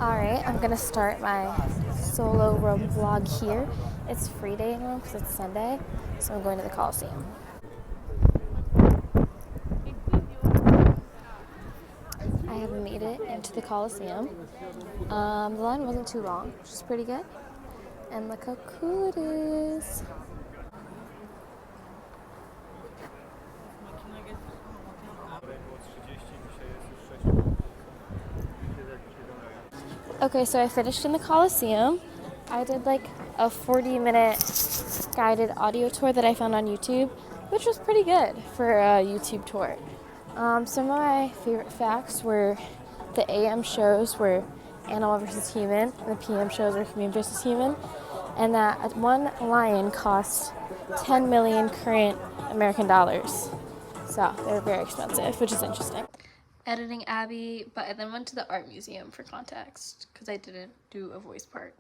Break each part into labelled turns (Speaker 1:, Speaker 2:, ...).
Speaker 1: Alright, I'm gonna start my solo Rome vlog here. It's free day in Rome because it's Sunday, so I'm going to the Coliseum. I have made it into the Coliseum. The line wasn't too long, which is pretty good. And look how cool it is. Okay, so I finished in the Coliseum. I did like a 40-minute guided audio tour that I found on YouTube, which was pretty good for a YouTube tour. Some of my favorite facts were the AM shows were animal versus human, and the PM shows were human versus human, and that one lion cost 10 million current American dollars. So they're very expensive, which is interesting. Editing Abby, but I then went to the art museum for context because I didn't do a voice part.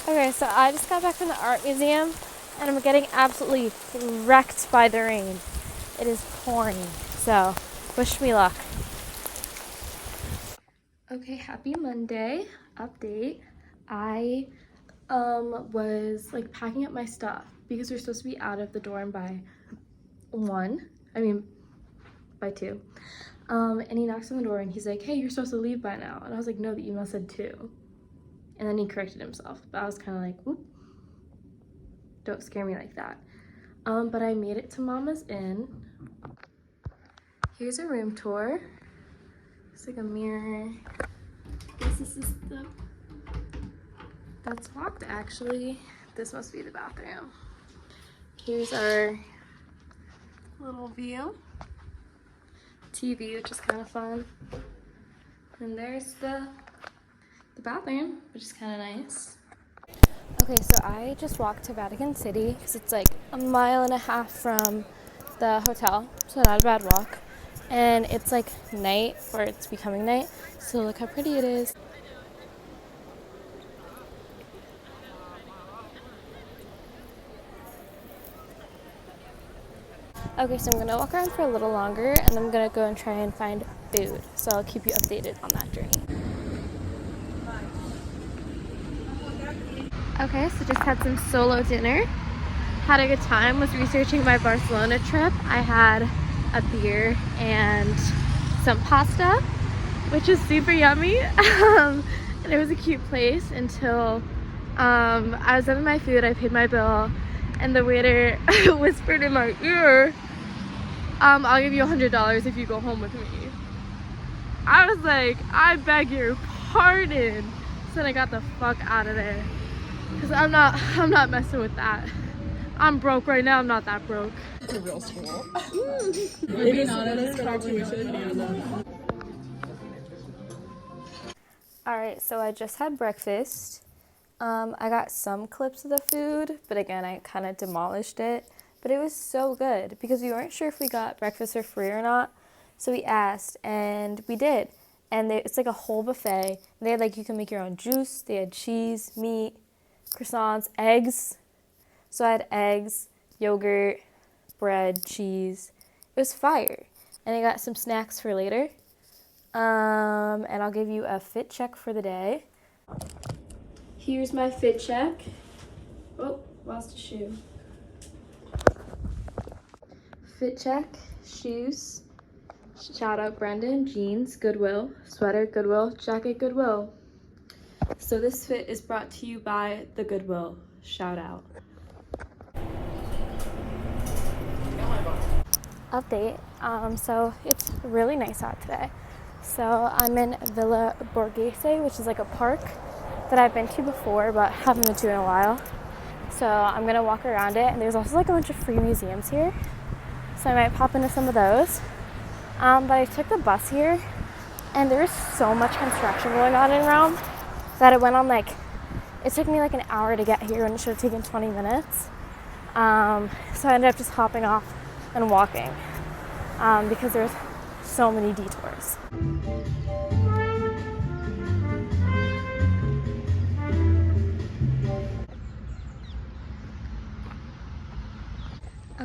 Speaker 1: Okay, so I just got back from the art museum and I'm getting absolutely wrecked by the rain. It is pouring, so wish me luck. Okay, happy Monday. Update. I was like packing up my stuff because we're supposed to be out of the dorm by 2. And he knocks on the door and he's like, hey, you're supposed to leave by now. And I was like, no, the email said 2. And then he corrected himself. But I was kind of like, whoop, don't scare me like that. But I made it to Mama's Inn. Here's a room tour. It's like a mirror. I guess this is that's locked actually. This must be the bathroom. Here's our little view. TV, which is kind of fun. And there's the bathroom, which is kind of nice. Okay, so I just walked to Vatican City because it's like a mile and a half from the hotel, so not a bad walk. And it's like night, or it's becoming night, so look how pretty it is. Okay, so I'm gonna walk around for a little longer and then I'm gonna go and try and find food. So I'll keep you updated on that journey. Okay, so just had some solo dinner. Had a good time, was researching my Barcelona trip. I had a beer and some pasta, which is super yummy. And it was a cute place until I was having my food, I paid my bill, and the waiter whispered in my ear, I'll give you $100 if you go home with me. I was like, I beg your pardon. So then I got the fuck out of there. Cause I'm not messing with that. I'm broke right now, I'm not that broke.
Speaker 2: It's a real school. Maybe not at our tuition.
Speaker 1: Alright, so I just had breakfast. I got some clips of the food, but again, I kind of demolished it. But it was so good because we weren't sure if we got breakfast for free or not. So we asked, and we did. And it's like a whole buffet. They had like, you can make your own juice. They had cheese, meat, croissants, eggs. So I had eggs, yogurt, bread, cheese. It was fire. And I got some snacks for later. And I'll give you a fit check for the day. Here's my fit check. Oh, lost a shoe. Fit check, shoes, shout out Brendan, jeans, Goodwill, sweater, Goodwill, jacket, Goodwill. So this fit is brought to you by the Goodwill, shout out. Update, so it's really nice out today. So I'm in Villa Borghese, which is like a park that I've been to before, but haven't been to in a while. So I'm gonna walk around it, and there's also like a bunch of free museums here. So I might pop into some of those. But I took the bus here, and there's so much construction going on in Rome that it took me like an hour to get here, and it should have taken 20 minutes. So I ended up just hopping off and walking because there's so many detours.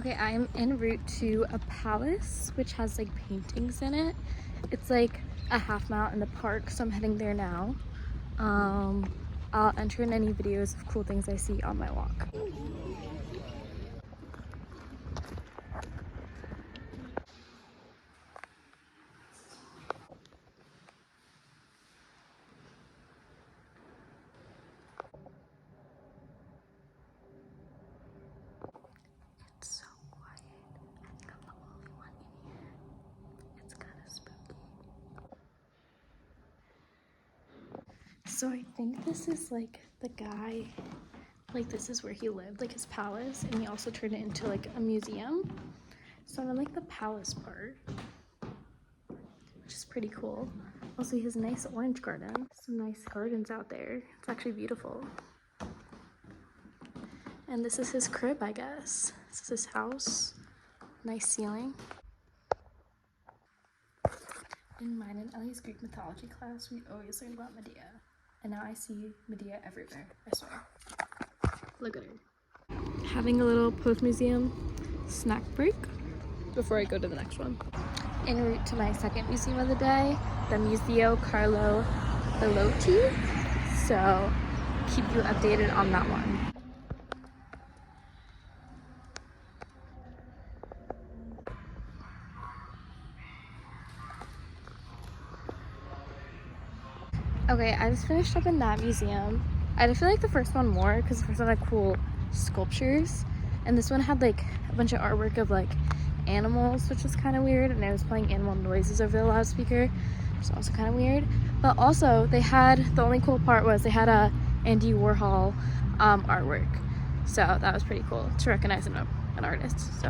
Speaker 1: Okay, I'm en route to a palace which has like paintings in it. It's like a half mile in the park, so I'm heading there now. I'll enter in any videos of cool things I see on my walk. It's so quiet. I think I'm the only one in here. It's kind of spooky. So I think this is like the guy, like this is where he lived, like his palace, and he also turned it into like a museum. So I'm in like the palace part, which is pretty cool. Also, he has a nice orange garden. Some nice gardens out there. It's actually beautiful. And this is his crib, I guess. This is his house. Nice ceiling. In mine and Ellie's Greek mythology class, we always learned about Medea. And now I see Medea everywhere, I swear. Look at her. Having a little post-museum snack break before I go to the next one. En route to my second museum of the day, the Museo Carlo Bellotti. So keep you updated on that one. Okay, I just finished up in that museum. I feel like the first one more because the first one had cool sculptures, and this one had like a bunch of artwork of like animals, which was kind of weird, and I was playing animal noises over the loudspeaker, which was also kind of weird. But also they had, the only cool part was they had a Andy Warhol artwork, so that was pretty cool to recognize an artist. So